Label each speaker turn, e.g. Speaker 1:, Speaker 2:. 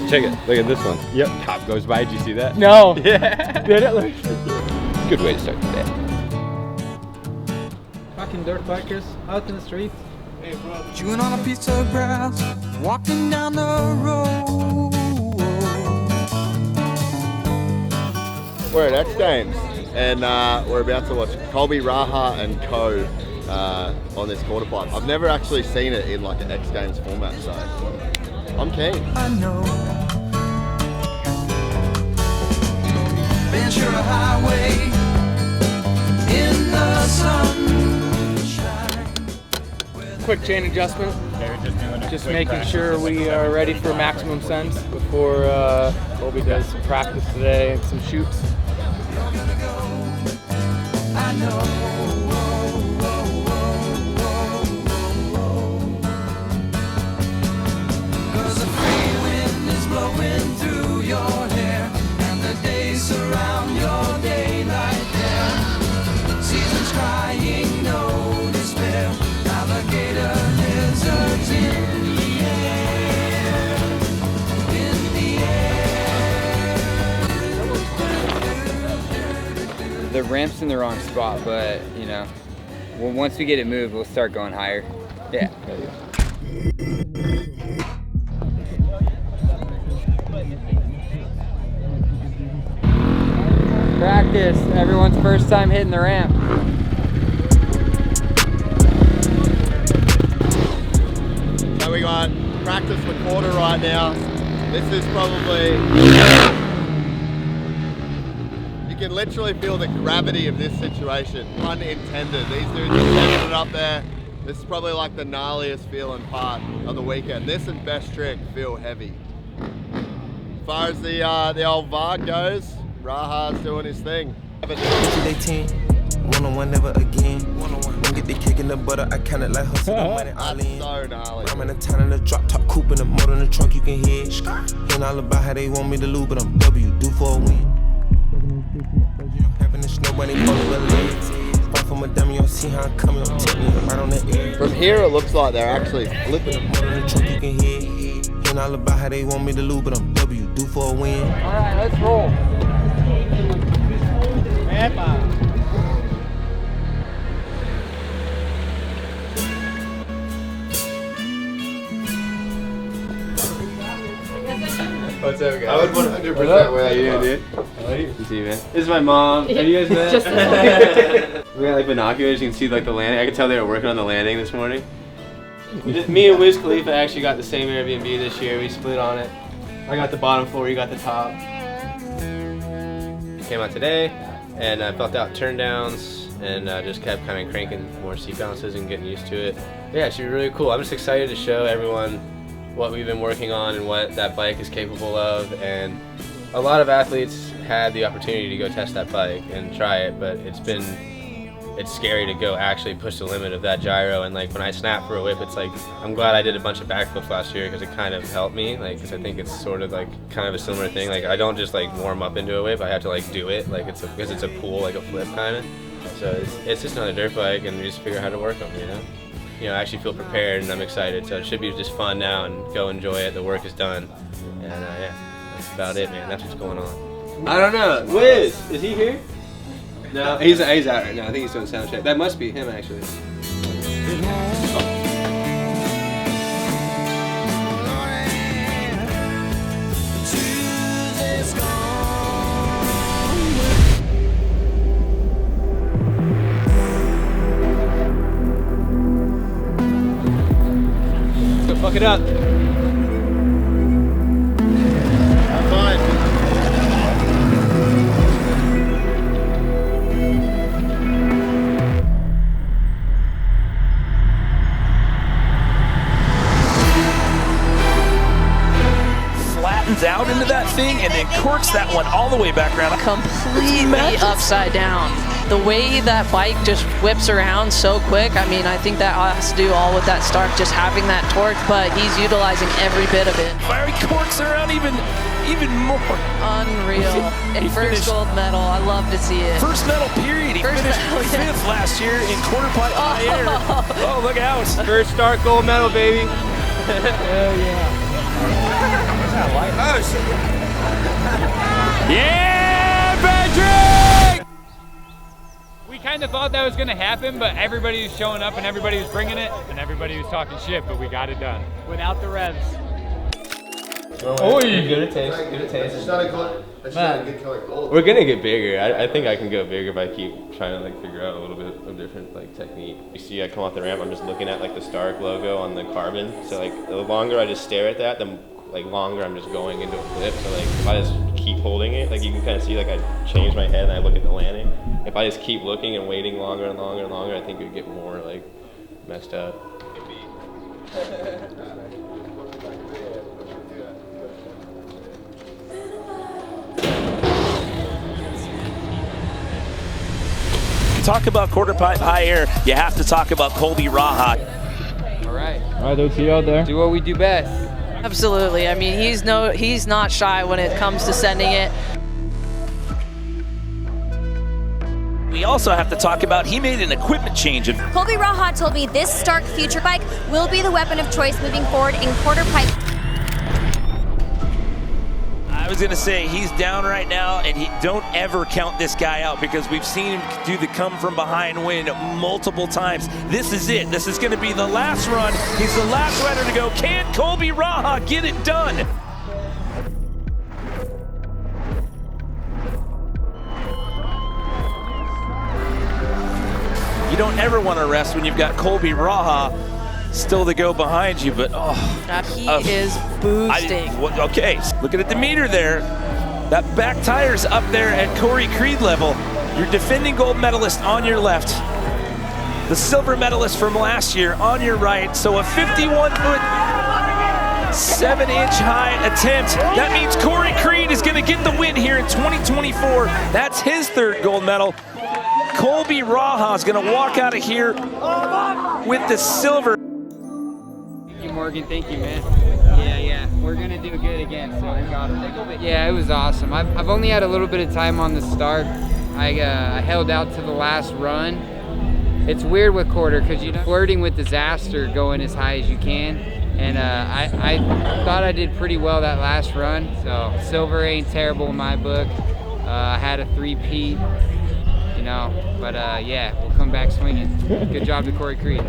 Speaker 1: Check it. Look at this one. Yep. Cop goes by. Did you see that?
Speaker 2: No.
Speaker 1: Yeah.
Speaker 2: Did it look?
Speaker 1: Good way to start the day.
Speaker 2: Fucking dirt bikers out in the street.
Speaker 3: Hey, bro. Chewing on a piece of grass, walking down the road.
Speaker 4: We're at X-Games and we're about to watch Colby, Raha and Co on this quarterpipe. I've never actually seen it in like an X-Games format, so I'm keen.
Speaker 3: I know. Ventura Highway in the sunshine.
Speaker 2: Quick chain adjustment. Just making sure we are ready for maximum sense before Colby does some practice today and some shoots.
Speaker 3: I know. Cause the free wind is blowing through your hair, and the days surround your daylight there. Seasons crying, no despair. Alligator lizards in the air. In the air.
Speaker 5: The ramp's in the wrong spot, but you know, once we get it moved, we'll start going higher. Yeah. Practice. Everyone's first time hitting the ramp.
Speaker 4: So we got practice for quarter right now. This is probably, you can literally feel the gravity of this situation, pun intended. These dudes are taking it up there. This is probably like the gnarliest feeling part of the weekend. This and best trick feel heavy. As far as the old Varg goes, Raha's doing his thing.
Speaker 6: 18, one-on-one never again. Don't get the kick in the butter, I count it like hustle the money all in.
Speaker 4: So gnarly.
Speaker 6: I'm in a town in a drop top coupe in the motor in the trunk you can hear. Ain't all about how they want me to lose, but I'm W, do for a win. Happiness, nobody follow the legs. Fight from a dummy, you'll see how I'm coming, I'm taking it right on the edge.
Speaker 4: From here it looks like they're actually flipping.
Speaker 6: Motor in the trunk you can hear. Ain't all about how they want me to lose, but I'm W, do for a win.
Speaker 2: Alright, let's roll.
Speaker 1: What's up, guys? I would 100% wear you, dude. How are you? Good to see you, man. This is my mom. Have you guys met? We got like binoculars. You can see like the landing. I could tell they were working on the landing this morning. Me and Wiz Khalifa actually got the same Airbnb this year. We split on it. I got the bottom floor. You got the top. Came out today and felt out turn downs and just kept kind of cranking more seat balances and getting used to it. Yeah, it should be really cool. I'm just excited to show everyone what we've been working on and what that bike is capable of. And a lot of athletes had the opportunity to go test that bike and try it, but it's scary to go actually push the limit of that gyro. And like when I snap for a whip, it's like, I'm glad I did a bunch of backflips last year because it kind of helped me, like, because I think it's sort of like kind of a similar thing. Like I don't just like warm up into a whip, I have to like do it, like because it's a pool, like a flip kind of. So it's just another dirt bike and we just figure out how to work them, you know? I actually feel prepared and I'm excited, so it should be just fun now and go enjoy it. The work is done, and yeah, that's about it, man. That's what's going on. I don't know. Wiz, is he here? No, he's out right now. I think he's doing sound check. That must be him, actually. Fuck it up.
Speaker 4: I'm fine.
Speaker 7: Flattens out into that thing and then corks that one all the way back around.
Speaker 8: Completely upside down. The way that bike just whips around so quick, I mean, I think that has to do all with that Stark just having that torque, but he's utilizing every bit of it.
Speaker 7: Fiery corks around even more.
Speaker 8: Unreal. And first gold medal, I love to see it.
Speaker 7: First medal period. He finished fifth last year in quarterpipe high air. Oh, look out.
Speaker 1: First start gold medal, baby.
Speaker 2: Hell yeah. Yeah, Patrick! We kind of thought that was going to happen, but everybody was showing up and everybody was bringing it and everybody was talking shit, but we got it done. Without the revs.
Speaker 1: Oh, good at taste. Good at taste.
Speaker 4: It's not a good color gold.
Speaker 1: We're gonna get bigger. I think I can go bigger if I keep trying to like figure out a little bit of different like technique. You see, I come off the ramp. I'm just looking at like the Stark logo on the carbon. So like the longer I just stare at that, the like longer I'm just going into a flip. So like if I just keep holding it, like you can kind of see like I change my head and I look at the landing. If I just keep looking and waiting longer and longer and longer, I think it would get more like messed up.
Speaker 7: Talk about quarterpipe high air, you have to talk about Colby Raha.
Speaker 2: All right, let's see you out there. Do what we do best.
Speaker 8: Absolutely. I mean, he's not shy when it comes to sending it.
Speaker 7: We also have to talk about he made an equipment change.
Speaker 9: Colby Raha told me this Stark Future bike will be the weapon of choice moving forward in quarterpipe.
Speaker 7: I was gonna say he's down right now, and don't ever count this guy out because we've seen him do the come from behind win multiple times. This is it. This is gonna be the last run. He's the last rider to go. Can Colby Raha get it done? You don't ever want to rest when you've got Colby Raha still to go behind you, but
Speaker 8: he is boosting.
Speaker 7: Okay, looking at the meter there. That back tire's up there at Corey Creed level. Your defending gold medalist on your left. The silver medalist from last year on your right. So a 51-foot, 7-inch high attempt. That means Corey Creed is going to get the win here in 2024. That's his third gold medal. Colby Raha is going to walk out of here with the silver.
Speaker 2: Thank you, Morgan. Thank you, man. Yeah. We're going to do good again, so we got it. Yeah, it was awesome. I've only had a little bit of time on the start. I held out to the last run. It's weird with quarter because you're flirting with disaster going as high as you can. And I thought I did pretty well that last run. So silver ain't terrible in my book. I had a 3-peat. But yeah, we'll come back swinging. Good job to Corey Creed.